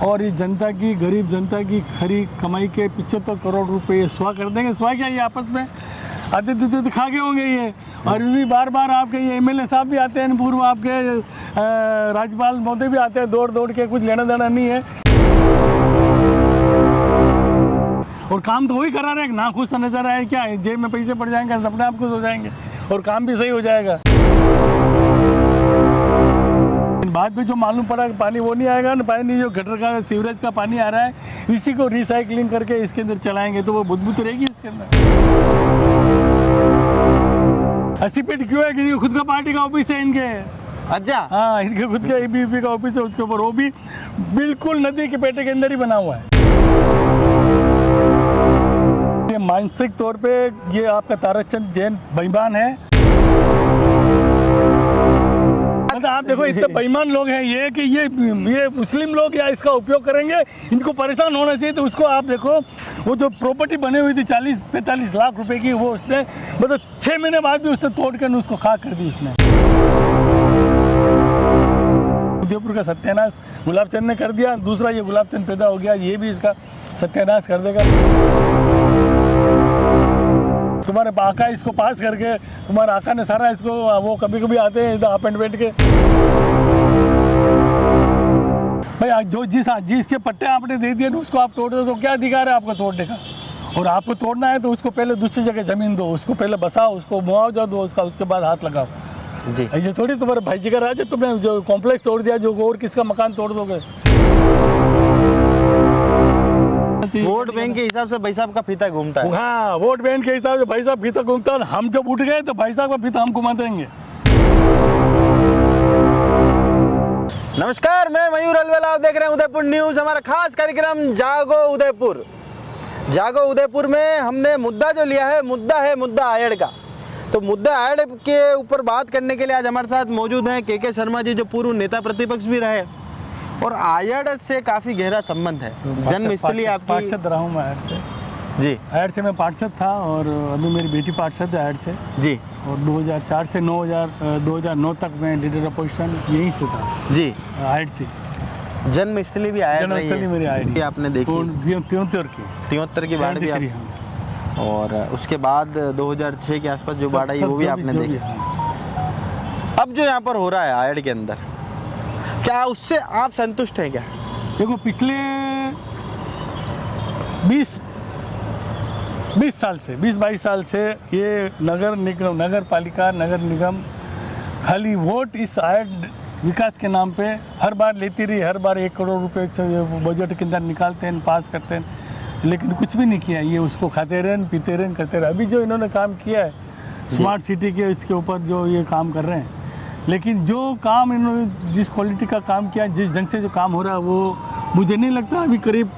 और ये जनता की, गरीब जनता की खरी कमाई के 75 करोड़ रुपए स्वा कर देंगे। स्वा क्या, ये आपस में आते खा गए होंगे ये। और भी बार बार आपके ये एमएलए साहब भी आते हैं, पूर्व आपके राज्यपाल महोदय भी आते हैं, दौड़ दौड़ के, कुछ लेना देना नहीं है। और काम तो वही करा रहे हैं, ना खुश नजर आए क्या, जेब में पैसे पड़ जाएंगे, अपने आप खुश हो जाएंगे और काम भी सही हो जाएगा। बाद में जो मालूम पड़ा कि पानी वो नहीं आएगा ना, पानी जो गटर का, सीवरेज का पानी आ रहा है, इसी को रिसाइकलिंग करके इसके अंदर चलाएंगे तो वो बुदबू तो रहेगी इसके अंदर। 80 फीट क्यों है कि खुद का पार्टी का ऑफिस है इनके। अच्छा, हाँ, इनके खुद के एबीवीपी का ऑफिस है, उसके ऊपर वो भी बिल्कुल नदी के पेटे के अंदर ही बना हुआ है। ये मानसिक तौर पे ये आपका ताराचंद जैन बेईमान है। मतलब आप देखो इतने बेईमान लोग हैं ये कि ये मुस्लिम लोग या इसका उपयोग करेंगे, इनको परेशान होना चाहिए। तो उसको आप देखो, वो जो प्रॉपर्टी बनी हुई थी 40-45 लाख रुपए की, वो उसने मतलब 6 महीने बाद भी उसने तोड़ कर उसको खाक कर दी उसने। उदयपुर का सत्यानाश गुलाबचंद ने कर दिया, दूसरा ये गुलाबचंद पैदा हो गया, ये भी इसका सत्यानाश कर देगा। तुम्हारे आका इसको पास करके, तुम्हारे आका ने सारा इसको, वो कभी कभी आते हैं इधर अप एंड बैठ के, भाई जो जिसके पट्टे आपने दे दिए उसको आप तोड़ दो, तो क्या अधिकार है आपको तोड़ने का। और आपको तोड़ना है तो उसको पहले दूसरी जगह जमीन दो, उसको पहले बसाओ, उसको मुआवजा दो उसका, उसके बाद हाथ लगाओ जी। ये थोड़ी तुम्हारे भाई जी का राज है, तुमने जो कॉम्प्लेक्स तोड़ दिया, जो और किसका मकान तोड़ दोगे। वोट बैंक के हिसाब से भाई साहब का फीता घूमता है। हाँ, वोट बैंक के हिसाब से भाई साहब फीता घूमता है। हम जब उठ गए तो भाई साहब का फीता हम घुमा देंगे। नमस्कार, मैं मयूर अलवेला, आप देख रहे हैं उदयपुर न्यूज। हमारा खास कार्यक्रम जागो उदयपुर। जागो उदयपुर में हमने मुद्दा जो लिया है, मुद्दा आयड का। तो मुद्दा आयड के ऊपर बात करने के लिए आज हमारे साथ मौजूद हैं के शर्मा जी, जो पूर्व नेता प्रतिपक्ष भी रहे और आयड से काफ़ी गहरा संबंध है। जन्मस्थली आपकी। पार्षद रहा हूँ मैं आयड से जी। आयड से मैं पार्षद था और अभी मेरी बेटी पार्षद है आयड से जी। और 2004 से 2009 तक मैं लीडर अपोजिशन यहीं से था जी, आयड से। जन्मस्थली भी आयड रही है मेरी आयड आपने देखी? 73 की बाढ़ भी और उसके बाद 2006 के आसपास जो बाढ़ आई वो भी आपने देखी। अब जो यहाँ पर हो रहा है आयड के अंदर, क्या उससे आप संतुष्ट हैं क्या? देखो, पिछले 20-22 साल से ये नगर पालिका, नगर निगम खाली वोट इस आयड विकास के नाम पे हर बार लेती रही। हर बार 1 करोड़ रुपए बजट के अंदर निकालते हैं, पास करते हैं, लेकिन कुछ भी नहीं किया। ये उसको खाते रहे, पीते रहे, करते रहे। अभी जो इन्होंने काम किया है स्मार्ट सिटी के, इसके ऊपर जो ये काम कर रहे हैं, लेकिन जो काम इन्होंने, जिस क्वालिटी का काम किया, जिस ढंग से जो काम हो रहा है, वो मुझे नहीं लगता। अभी करीब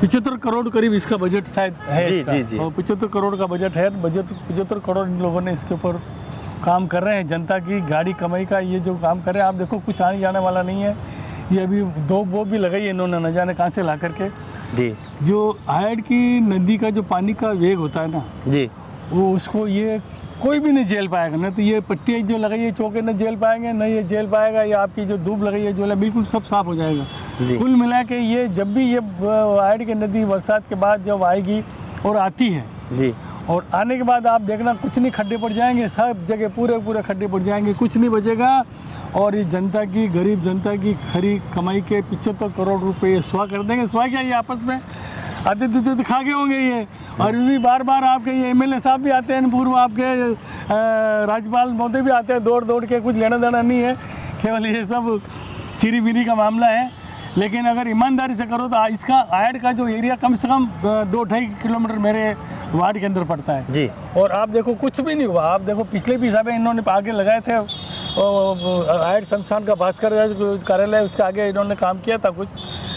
75 करोड़ करीब इसका बजट शायद है। जी। और 75 करोड़ का बजट है। 75 करोड़ इन लोगों ने इसके ऊपर काम कर रहे हैं। जनता की गाड़ी कमाई का ये जो काम कर रहे हैं, आप देखो कुछ आने जाने वाला नहीं है। ये अभी 2 वो भी लगाई है इन्होंने, न जाने कहाँ से ला करके जी। जो आयड की नदी का जो पानी का वेग होता है ना जी, वो उसको ये कोई भी नहीं झेल पाएगा। ना तो ये पट्टियाँ जो लगाई है चौके न झेल पाएंगे, न ये झेल पाएगा। ये आपकी जो धूप लगाई है जो बिल्कुल सब साफ हो जाएगा। कुल मिला के ये जब भी ये आयड की नदी बरसात के बाद जब आएगी और आती है जी, और आने के बाद आप देखना कुछ नहीं, खड्डे पड़ जाएंगे सब जगह, पूरे खड्डे पड़ जाएंगे, कुछ नहीं बचेगा। और ये जनता की, गरीब जनता की खरी कमाई के 75 करोड़ रुपए स्वा कर देंगे। स्वा क्या, ये आपस में आते खा गए होंगे ये। और भी बार बार आपके ये एमएलए साहब भी आते हैं, पूर्व आपके राज्यपाल महोदय भी आते हैं, दौड़ दौड़ के, कुछ लेना देना नहीं है, केवल ये सब चिरी बिरी का मामला है। लेकिन अगर ईमानदारी से करो तो इसका आयड का जो एरिया कम से कम 2-2.5 किलोमीटर मेरे वार्ड के अंदर पड़ता है जी। और आप देखो कुछ भी नहीं हुआ। आप देखो पिछले भी हिसाब इन्होंने आगे लगाए थे, आयड शमशान का भास्कर कार्यालय, उसके आगे इन्होंने काम किया था कुछ,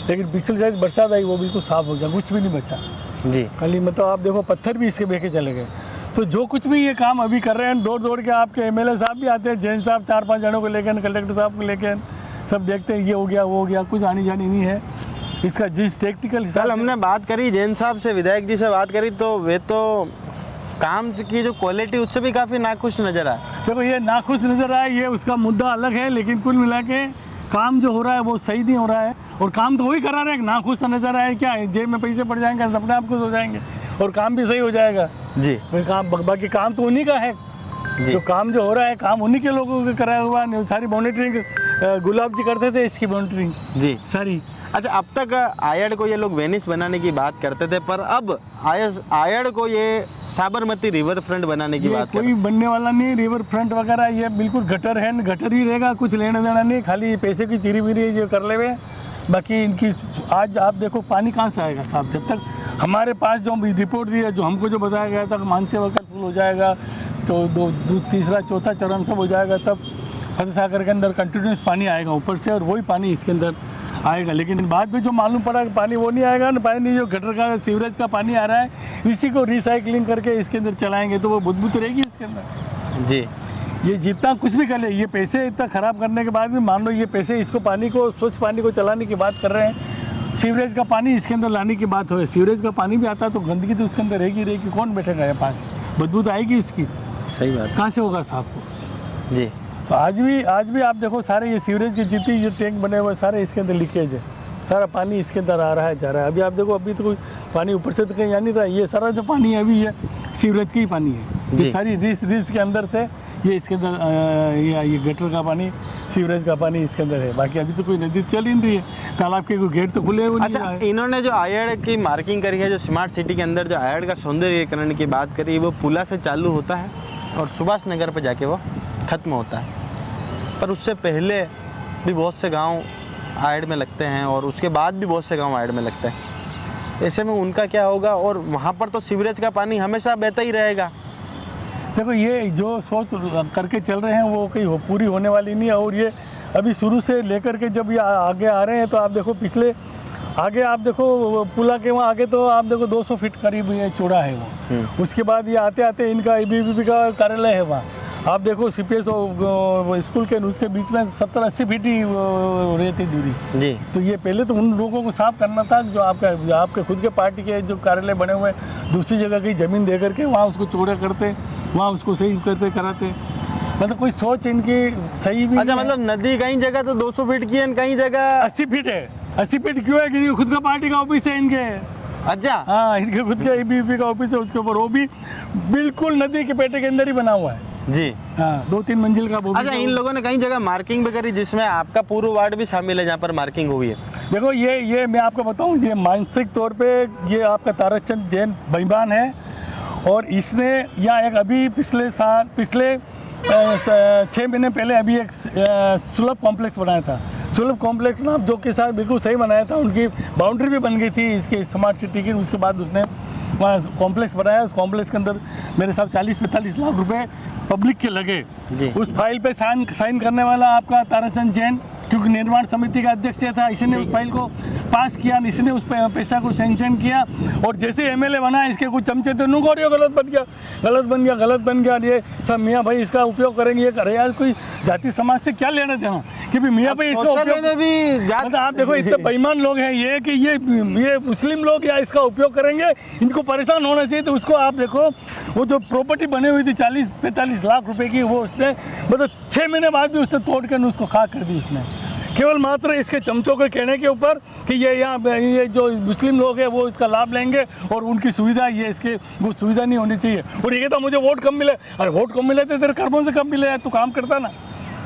लेकिन पिछले शायद बरसात आई वो बिल्कुल साफ हो गया, कुछ भी नहीं बचा जी। खाली मतलब आप देखो पत्थर भी इसके बेके चले गए। तो जो कुछ भी ये काम अभी कर रहे हैं, दौड़ दौड़ के आपके एमएलए साहब भी आते हैं, जैन साहब 4-5 जनों को लेकर, कलेक्टर साहब को लेकर, सब देखते हैं ये हो गया वो हो गया, कुछ आनी जानी नहीं है इसका। जिस टेक्निकल कल हमने बात करी जैन साहब से, विधायक जी से बात करी, तो वे तो काम की जो क्वालिटी उससे भी काफ़ी नाखुश नज़र आए। देखो ये नाखुश नज़र आए, ये उसका मुद्दा अलग है, लेकिन कुल मिला के काम जो हो रहा है वो सही नहीं हो रहा है। और काम तो वही करा रहे हैं, ना खुश नजर आए क्या जेब में पैसे पड़ जाएंगे, अपने आप खुश हो जाएंगे और काम भी सही हो जाएगा। जी फिर काम बाकी काम तो उन्हीं का है, जी। जो काम जो हो रहा है काम उन्हीं के लोगों का कराया हुआ है। सारी मॉनिटरिंग गुलाब जी करते थे, इसकी मॉनिटरिंग जी। सारी। अच्छा, अब तक आयड को ये लोग वेनिस बनाने की बात करते थे, पर अब आयड को ये साबरमती रिवर फ्रंट बनाने की ये बात कर कोई बनने वाला नहीं, रिवर फ्रंट वगैरह ये बिल्कुल गटर है, गटर ही रहेगा, कुछ लेना देना नहीं, खाली पैसे की चिरी बिरी ये कर ले हुए। बाकी इनकी आज आप देखो पानी कहाँ से आएगा साहब, जब तक हमारे पास जो रिपोर्ट दी है, जो हमको जो बताया गया था मानसेवा का फुल हो जाएगा तो दो तीसरा चौथा चरण सब हो जाएगा, तब फतेह सागर के अंदर कंटिन्यूस पानी आएगा ऊपर से और वही पानी इसके अंदर आएगा। लेकिन बाद में जो मालूम पड़ा कि पानी वो नहीं आएगा ना, पानी जो गटर का सीवरेज का पानी आ रहा है इसी को रिसाइकलिंग करके इसके अंदर चलाएंगे तो वो बुदबुद रहेगी इसके अंदर। जी। ये जितना कुछ भी कर ले, ये पैसे इतना ख़राब करने के बाद भी मान लो ये पैसे इसको पानी को स्वच्छ पानी को चलाने की बात कर रहे हैं, सीवरेज का पानी इसके अंदर लाने की बात हो। सीवरेज का पानी भी आता है तो गंदगी तो उसके अंदर रहेगी, कौन बैठेगा यहाँ पास, बदबू तो आएगी इसकी। सही बात। कहाँ से होगा साहब को। जी। तो आज भी आप देखो सारे ये सीवरेज के जितने ये टैंक बने हुए सारे इसके अंदर लीकेज है, सारा पानी इसके अंदर आ रहा है जा रहा है। अभी आप देखो अभी तो कोई पानी ऊपर से तो कहीं आ नहीं रहा, ये सारा जो पानी है अभी ये सीवरेज का ही पानी है। जी। ये सारी रिस के अंदर से ये इसके अंदर ये गटर का पानी सीवरेज का पानी इसके अंदर है। बाकी अभी तो कोई नदी चल ही नहीं रही है, तालाब के कोई गेट तो खुले हुए नहीं अच्छा, है। इन्होंने जो आयड की मार्किंग करी है, जो स्मार्ट सिटी के अंदर जो आयड का सौंदर्यीकरण की बात करी, वो पुला से चालू होता है और सुभाष नगर पर जाके वो ख़त्म होता है, पर उससे पहले भी बहुत से गांव आयड में लगते हैं और उसके बाद भी बहुत से गांव आयड में लगते हैं। ऐसे में उनका क्या होगा, और वहाँ पर तो सीवरेज का पानी हमेशा बहता ही रहेगा। देखो ये जो सोच करके चल रहे हैं वो कहीं पूरी होने वाली नहीं है, और ये अभी शुरू से लेकर के जब ये आगे आ रहे हैं तो आप देखो पिछले आगे आप देखो पुला के वहाँ आगे तो आप देखो 200 फीट करीब ये चौड़ा है वो। उसके बाद ये आते आते इनका ABVP का कार्यालय है वहाँ, आप देखो CPS स्कूल के उसके बीच में 70-80 फीट ही रहती दूरी। जी। तो ये पहले तो उन लोगों को साफ करना था जो आपके खुद के पार्टी के जो कार्यालय बने हुए दूसरी जगह की ज़मीन दे करके वहाँ उसको चौड़ा करते, वहाँ उसको सही करते कराते, मतलब कोई सोच इनकी सही भी। अच्छा, मतलब नदी कहीं जगह तो 200 फीट की है, कहीं जगह 80 फीट है। 80 फीट क्यों है कि खुद का पार्टी का ऑफिस है इनके। अच्छा। हाँ, इनके खुद का ABVP का ऑफिस है, उसके ऊपर वो भी बिल्कुल नदी के पेटे के अंदर ही बना हुआ है। जी। हाँ, 2-3 मंजिल का वो भी। अच्छा, इन लोगों ने कई जगह मार्किंग भी करी जिसमें आपका पूर्व वार्ड भी शामिल है, जहाँ पर मार्किंग हुई है। देखो ये मैं आपको बताऊं, ये मानसिक तौर पे ये आपका ताराचंद जैन बेईमान है, और इसने यहाँ एक अभी पिछले 6 महीने पहले अभी एक सुलभ कॉम्प्लेक्स बनाया था। सुलभ कॉम्प्लेक्स ना जो के साथ बिल्कुल सही बनाया था, उनकी बाउंड्री भी बन गई थी इसके स्मार्ट सिटी की। उसके बाद उसने वहाँ कॉम्प्लेक्स बनाया, उस कॉम्प्लेक्स के अंदर मेरे साथ 40-45 लाख रुपए पब्लिक के लगे। उस फाइल पे साइन करने वाला आपका ताराचंद जैन, क्योंकि निर्माण समिति का अध्यक्ष था, इसने उस फाइल को पास किया, इसने उस पैसा को सैंक्शन किया, और जैसे MLA बना इसके कुछ चमचे थे नुको गलत बन गया। ये सब मियाँ भाई इसका उपयोग करेंगे, ये करे यार, कोई जाति समाज से क्या लेना देना कि भी मियाँ भाई इसका उपयोग में भी मतलब आप देखो इतने बेईमान लोग हैं ये कि ये मुस्लिम लोग या इसका उपयोग करेंगे, इनको परेशान होना चाहिए। तो उसको आप देखो वो जो प्रॉपर्टी बनी हुई थी 40-45 लाख रुपए की, वो उसने मतलब 6 महीने बाद भी उसने तोड़ कर उसको खाक कर दी उसने, केवल मात्र इसके चमचों के कहने के ऊपर कि ये जो मुस्लिम लोग हैं वो इसका लाभ लेंगे और उनकी सुविधा ये इसके वो सुविधा नहीं होनी चाहिए। और ये कहता मुझे वोट कम मिले, अरे वोट कम मिले तो तेरे कर्मों से कम मिले है, तू काम करता ना।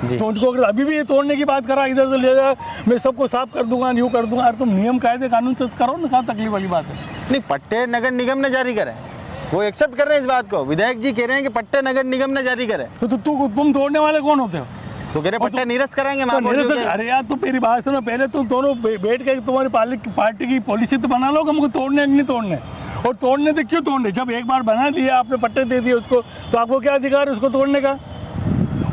तो उनको अगर अभी भी ये तोड़ने की बात करा, इधर से ले जाए मैं सबको साफ कर दूंगा, यूँ कर दूंगा, अरे तुम नियम कायदे कानून से करो ना, कहाँ तकलीफ वाली बात है। नहीं, पट्टे नगर निगम ने जारी करे, वो एक्सेप्ट कर रहे हैं इस बात को। विधायक जी कह रहे हैं कि पट्टे नगर निगम ने जारी करे, तो तुम तोड़ने वाले कौन होते हो? तो कह रहे पट्टे निरस्त कराएंगे। अरे यार तुम मेरी बात सुनो, पहले तुम दोनों बैठ के तुम्हारी पार्टी की पॉलिसी तो बना लो, हमको तोड़ने नहीं तोड़ने, और तोड़ने तो क्यों तोड़ने, जब एक बार बना दिया आपने पट्टे दे दिए उसको, तो आपको क्या अधिकार है उसको तोड़ने का।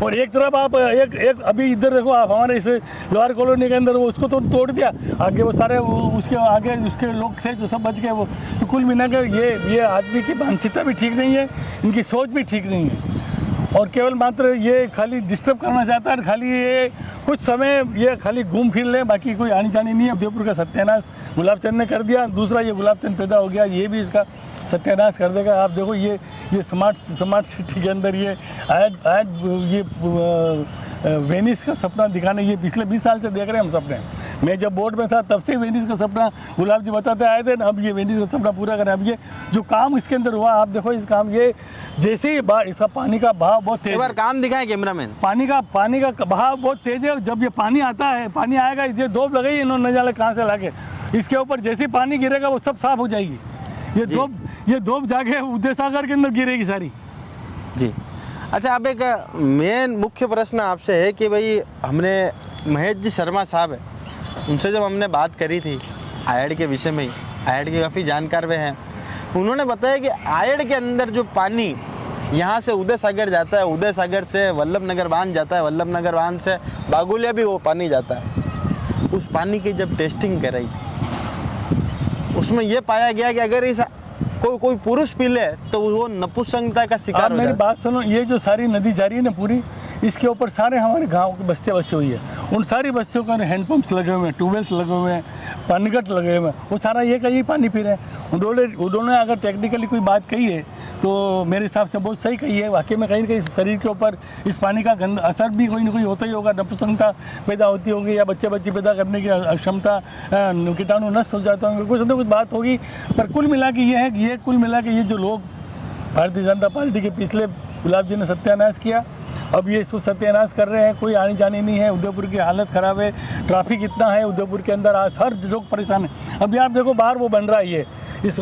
और एक तरफ आप एक अभी इधर देखो आप हमारे इस लोअर कॉलोनी के अंदर वो उसको तो तोड़ दिया, आगे वो सारे उसके आगे उसके लोग थे जो सब बच गए वो। तो कुल मिलाकर ये आदमी की मानसिकता भी ठीक नहीं है, इनकी सोच भी ठीक नहीं है, और केवल मात्र ये खाली डिस्टर्ब करना चाहता है, खाली ये कुछ समय ये खाली घूम फिर ले, बाकी कोई आनी जानी नहीं है। उदयपुर का सत्यानाश गुलाबचंद ने कर दिया, दूसरा ये गुलाबचंद पैदा हो गया, ये भी इसका सत्यानाश कर देगा। आप देखो ये स्मार्ट सिटी के अंदर ये वेनिस का सपना दिखाने, ये पिछले 20 साल से देख रहे हैं हम सपने, मैं जब बोर्ड में था तब से वेनिस का सपना गुलाब जी बताते आए थे ना, अब ये वेनिस का सपना पूरा करें। अब ये जो काम इसके अंदर हुआ आप देखो, इस काम ये जैसे ही इसका पानी का बहाव बहुत तेज एक बार है। काम दिखाएं कैमरामैन। पानी का बहाव बहुत तेज है। जब ये पानी आता है, पानी आएगा, ये दोब लगाई इन्होंने न जाने कहाँ से लाके, इसके ऊपर जैसे ही पानी गिरेगा वो सब साफ हो जाएगी। ये दोब जाके उदय सागर के अंदर गिरेगी सारी। जी अच्छा, अब एक मेन मुख्य प्रश्न आपसे है कि भाई हमने महेश जी शर्मा साहब है, उनसे जब हमने बात करी थी आयड के विषय में ही, आयड के काफ़ी जानकार वे हैं, उन्होंने बताया कि आयड के अंदर जो पानी यहाँ से उदय सागर जाता है, उदय सागर से वल्लभ नगर बांध जाता है, वल्लभ नगर बांध से बागुलिया भी वो पानी जाता है। उस पानी की जब टेस्टिंग कराई उसमें ये पाया गया कि अगर इस कोई पुरुष पी ले तो वो नपुंसकता का शिकार आप हो मेरी जाता बात सुनो, ये जो सारी नदी जा रही है ना पूरी, इसके ऊपर सारे हमारे गांव की बस्तियाँ बसी हुई है। उन सारी बस्तियों का हैंडपम्प्स लगे हुए हैं, ट्यूबवेल्स लगे हुए हैं, पानीगट लगे हुए हैं, वो सारा ये का यही पानी पी रहे हैं। उन्होंने अगर टेक्निकली कोई बात कही है तो मेरे हिसाब से बहुत सही कही है। वाकई में कहीं ना कहीं शरीर के ऊपर इस पानी का गंद असर भी कोई ना कोई होता ही होगा, नपुंसकता पैदा होती होगी या बच्चे पैदा करने की अक्षमता, कीटाणु नष्ट हो जाते होंगे, कुछ ना कुछ बात होगी। पर कुल मिला के ये है कि ये जो लोग भारतीय जनता पार्टी के पिछले गुलाब जी ने सत्यानाश किया, अब ये इसको सत्यानाश कर रहे हैं। कोई आनी जानी नहीं है, उदयपुर की हालत ख़राब है, ट्रैफिक इतना है उदयपुर के अंदर, आज हर लोग परेशान है। अभी आप देखो बाहर वो बन रहा है, ये इस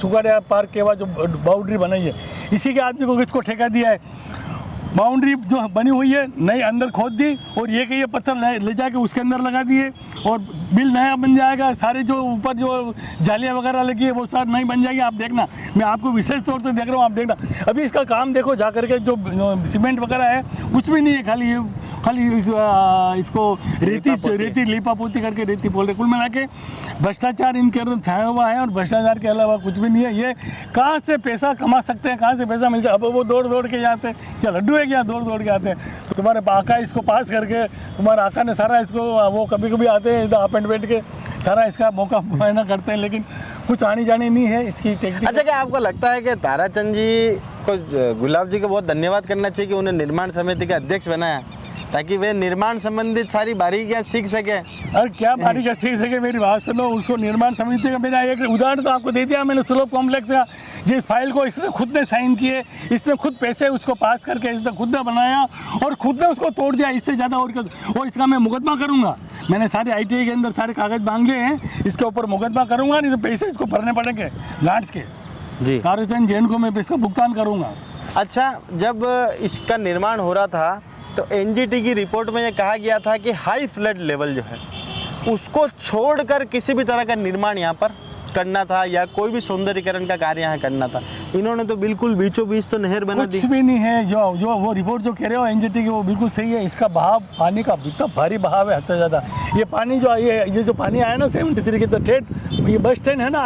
सुगाड़िया पार्क के बाद जो बाउंड्री बनाई है, इसी के आदमी को किसको ठेका दिया है। बाउंड्री जो बनी हुई है नई अंदर खोद दी और ये पत्थर ले जाके उसके अंदर लगा दिए और बिल नया बन जाएगा। सारे जो ऊपर जो जालियाँ वगैरह लगी है वो सारी नई बन जाएगी। आप देखना, मैं आपको विशेष तौर से देख रहा हूँ, आप देखना। अभी इसका काम देखो जा करके, जो सीमेंट वगैरह है कुछ भी नहीं है, खाली इसको रेती लीपापोती करके रेती बोल रहे। कुल मिला के भ्रष्टाचार इनके अंदर छाया हुआ है और भ्रष्टाचार के अलावा कुछ भी नहीं है। ये कहाँ से पैसा कमा सकते हैं, कहाँ से पैसा मिल जाए। अब वो दौड़ के जाते हैं, क्या लड्डू है क्या, दौड़ के आते हैं। तो तुम्हारे आका इसको पास करके, तुम्हारे आका ने सारा इसको, वो कभी आते हैं इधर अप एंड बैठ के सारा इसका मौका मुआयना करते हैं, लेकिन कुछ आनी जानी नहीं है इसकी टेक्निक। अच्छा, क्या आपको लगता है कि ताराचंद जी को गुलाब जी को बहुत धन्यवाद करना चाहिए कि उन्हें निर्माण समिति का अध्यक्ष बनाया, ताकि वे निर्माण संबंधित सारी बारीकियां सीख सके? अरे क्या बारीकियां सीख सके, मेरी बात सुनो। उसको निर्माण समिति का मेरा एक उदाहरण तो आपको दे दिया मैंने, सुलभ कॉम्प्लेक्स का। जिस फाइल को इसने खुद ने साइन किए, इसने खुद पैसे उसको पास करके इसने खुद ने बनाया और खुद ने उसको तोड़ दिया। इससे ज़्यादा और इसका मैं मुकदमा करूँगा। मैंने सारे ITI के अंदर सारे कागज मांग लिए हैं, इसके ऊपर मुकदमा करूँगा, नहीं तो पैसे इसको भरने पड़ेंगे गार्ड्स के। जी, ताराचंद जैन को मैं इसका भुगतान करूँगा। अच्छा, जब इसका निर्माण हो रहा था तो NGT की रिपोर्ट में ये कहा गया था कि हाई फ्लड लेवल जो है उसको छोड़कर किसी भी तरह का निर्माण यहाँ पर करना था या कोई भी सौंदर्यीकरण का कार्य यहाँ करना था। इन्होंने तो बिल्कुल बीचों बीच तो नहर बना दी। कुछ भी नहीं है। जो वो रिपोर्ट जो कह रहे हो NGT की, वो बिल्कुल सही है। इसका बहाव, पानी का इतना भारी बहाव है हद से ज़्यादा। ये पानी जो ये जो पानी आया ना 73 के, तो ठेठ ये बस स्टैंड है ना,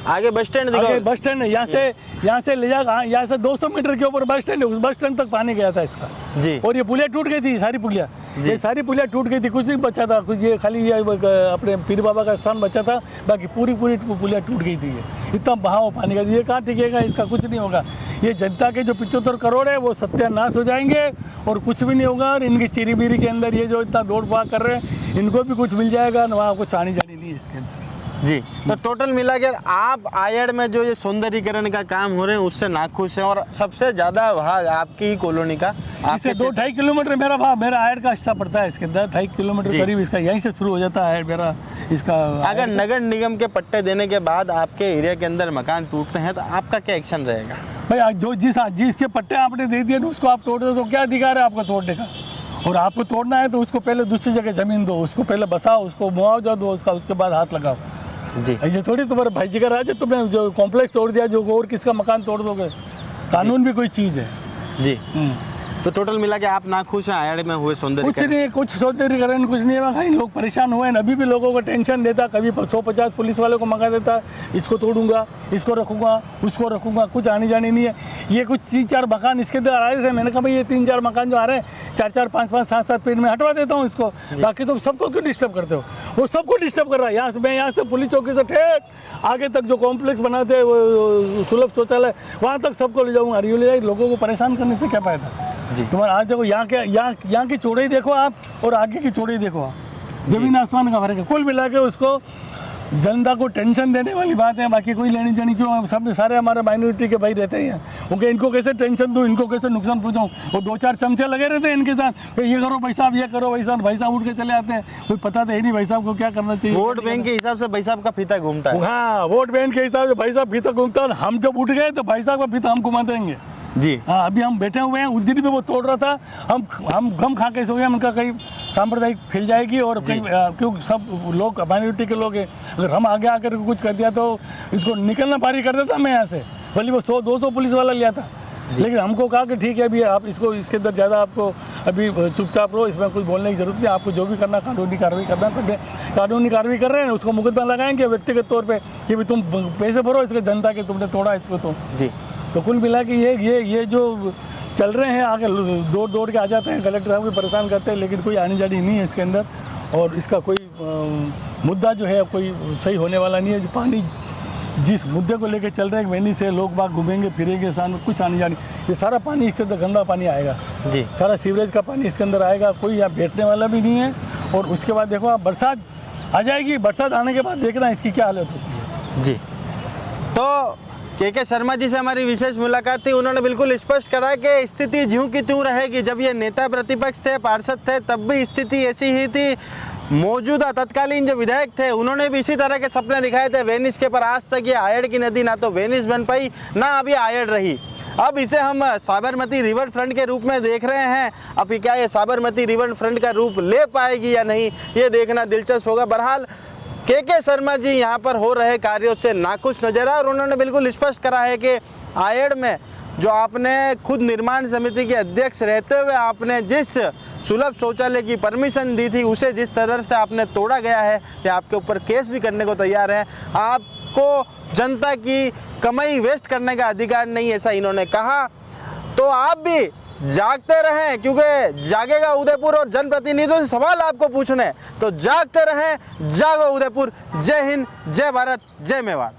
आगे बस स्टैंड दिखाओ। बस स्टैंड है, यहाँ से ले जाकर यहाँ से 200 मीटर के ऊपर बस स्टैंड है, उस बस स्टैंड तक पानी गया था इसका जी। और ये पुलिया टूट गई थी, सारी पुलिया, ये सारी पुलिया टूट गई थी, कुछ नहीं बचा था। कुछ ये खाली ये अपने पीर बाबा का स्थान बचा था, बाकी पूरी पुलिया टूट गई थी। ये इतना बहाव पानी का, ये कहाँ टिकेगा, इसका कुछ नहीं होगा। ये जनता के जो 75 करोड़ है वो सत्यानाश हो जाएंगे और कुछ भी नहीं होगा। और इनकी चिरी बीरी के अंदर ये जो इतना दौड़ भाग कर रहे हैं, इनको भी कुछ मिल जाएगा, वहाँ कुछ आनी जानी नहीं है इसके अंदर। जी, तो टोटल मिला के आप आयड में जो ये सौंदर्यीकरण का काम हो रहे हैं उससे नाखुश हैं और सबसे ज़्यादा भाग आपकी ही कॉलोनी का, इससे 2-2.5 किलोमीटर मेरा आयड का हिस्सा पड़ता है इसके अंदर, 2.5 किलोमीटर करीब इसका यहीं से शुरू हो जाता है मेरा इसका। अगर नगर निगम के पट्टे देने के बाद आपके एरिया के अंदर मकान टूटते हैं तो आपका क्या एक्शन रहेगा? भाई जो जिसके पट्टे आपने दे दिए उसको आप तोड़ दो, तो क्या अधिकार है आपका तोड़ने का? और आपको तोड़ना है तो उसको पहले दूसरी जगह ज़मीन दो, उसको पहले बसाओ, उसको मुआवजा दो उसका, उसके बाद हाथ लगाओ। जी, ये थोड़ी तुम्हारे भाई जी का राज है, तुमने जो कॉम्प्लेक्स तोड़ दिया, जो और किसका मकान तोड़ दोगे? कानून भी कोई चीज़ है। जी, तो टोटल मिला के आप नाखुश हैं आयड में हुए सौंदर्यीकरण? कुछ नहीं, कुछ सौंदर्यीकरण कुछ नहीं है। भाई लोग परेशान हुए हैं, अभी भी लोगों को टेंशन देता, कभी 150 पुलिस वालों को मंगा देता, इसको तोड़ूंगा, इसको रखूंगा, उसको रखूंगा, कुछ आनी जानी नहीं है। ये कुछ 3-4 मकान इसके अंदर आ रहे थे, मैंने कहा भाई ये 3-4 मकान जो आ रहे हैं 4-4, 5-5, 7-7 पेड़ में हटवा देता हूँ इसको, बाकी तुम सबको क्यों डिस्टर्ब करते हो? वो सबको डिस्टर्ब कर रहा है। यहाँ से पुलिस चौकी से ठेठ आगे तक जो कॉम्प्लेक्स बनाते हैं वो सुलभ शौचालय, वहाँ तक सबको ले जाऊँगा। ले जाए, लोगों को परेशान करने से क्या फायदा? जी, तुम्हारा आज देखो यहाँ की चौड़ाई देखो आप और आगे की चौड़ाई देखो आप, जमीन आसमान का फर्क है। कुल मिला के उसको जनता को टेंशन देने वाली बात है, बाकी कोई लेनी देनी क्यों, हम सब सारे हमारे माइनॉरिटी के भाई रहते हैं क्योंकि इनको कैसे टेंशन दूँ, इनको कैसे नुकसान पहुँचाऊँ, वो 2-4 चमचे लगे रहते हैं इनके साथ, तो ये करो भाई साहब, ये करो भाई साहब, भाई साहब उठ के चले आते हैं, कोई पता तो है नहीं भाई साहब को क्या करना चाहिए। वोट बैंक के हिसाब से भाई साहब का फीता घूमता है। हाँ, वोट बैंक के हिसाब से भाई साहब फीता घूमता है, हम जब उठ गए तो भाई साहब का फीता हम घुमा देंगे जी। हाँ, अभी हम बैठे हुए हैं, उस दिन भी वो तोड़ रहा था, हम गम खा के सो गए, उनका कहीं सांप्रदायिक फैल जाएगी और कहीं क्योंकि सब लोग माइनॉरिटी के लोग हैं, अगर हम आगे आकर कुछ कर दिया तो इसको निकलना पारी कर देता मैं यहाँ से, भले वो 100-200 पुलिस वाला लिया था, लेकिन हमको कहा कि ठीक है अभी आप इसको इसके अंदर ज़्यादा आपको अभी चुपचाप रहो, इसमें कुछ बोलने की जरूरत नहीं, आपको जो भी करना कानूनी कार्रवाई करना तो कानूनी कार्रवाई कर रहे हैं, उसको मुकदमा लगाएंगे व्यक्तिगत तौर पे कि भाई तुम पैसे भरो इसके जनता के, तुमने तोड़ा इसको तो जी। तो कुल मिला कि ये जो चल रहे हैं आगे दौड़ के आ जाते हैं, कलेक्टर साहब को परेशान करते हैं, लेकिन कोई आनी जानी नहीं है इसके अंदर, और इसका कोई मुद्दा जो है कोई सही होने वाला नहीं है। जो पानी जिस मुद्दे को लेकर चल रहे हैं वैनी से लोग बाग घूमेंगे फिरेंगे, सामने कुछ आनी जानी, ये सारा पानी इसके अंदर गंदा पानी आएगा जी, सारा सीवरेज का पानी इसके अंदर आएगा, कोई यहाँ बैठने वाला भी नहीं है। और उसके बाद देखो आप बरसात आ जाएगी, बरसात आने के बाद देखना इसकी क्या हालत होती है जी। तो के शर्मा जी से हमारी विशेष मुलाकात थी, उन्होंने बिल्कुल स्पष्ट करा कि स्थिति ज्यों की त्यों रहेगी। जब ये नेता प्रतिपक्ष थे, पार्षद थे, तब भी स्थिति ऐसी ही थी। मौजूदा तत्कालीन जो विधायक थे उन्होंने भी इसी तरह के सपने दिखाए थे वेनिस के, पर आज तक ये आयड़ की नदी ना तो वेनिस बन पाई ना अभी आयड़ रही। अब इसे हम साबरमती रिवर फ्रंट के रूप में देख रहे हैं। अब क्या ये साबरमती रिवर फ्रंट का रूप ले पाएगी या नहीं, ये देखना दिलचस्प होगा। बहरहाल के शर्मा जी यहाँ पर हो रहे कार्यों से नाखुश नजर आए और उन्होंने बिल्कुल स्पष्ट करा है कि आयड़ में जो आपने खुद निर्माण समिति के अध्यक्ष रहते हुए आपने जिस सुलभ शौचालय की परमिशन दी थी, उसे जिस तरह से आपने तोड़ा गया है, ये आपके ऊपर केस भी करने को तैयार है। आपको जनता की कमाई वेस्ट करने का अधिकार नहीं, ऐसा इन्होंने कहा। तो आप भी जागते रहें, क्योंकि जागेगा उदयपुर और जनप्रतिनिधियों से सवाल आपको पूछने, तो जागते रहें, जागो उदयपुर। जय हिंद, जय भारत, जय मेवाड़।